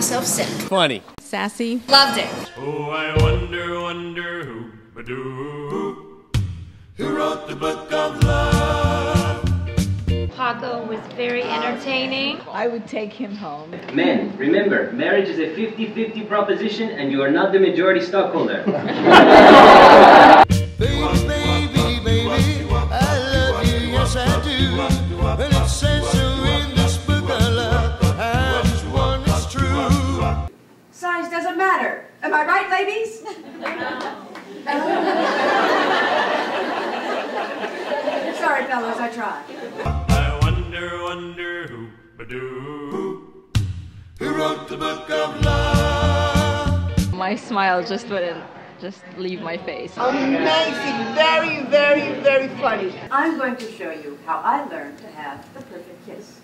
myself sick. Funny. Sassy. Loved it. Oh, I wonder, wonder who wrote the book of love? Paco was very entertaining. I would take him home. Men, remember, marriage is a 50-50 proposition and you are not the majority stockholder. Baby, baby, I love you, yes I do. And it says so in this book of love, I just one is true. Size doesn't matter. Am I right, ladies? Sorry, fellas, I tried. I wonder, wonder who wrote the book of love? My smile just wouldn't leave my face. Amazing. Very, very, very funny. I'm going to show you how I learned to have the perfect kiss.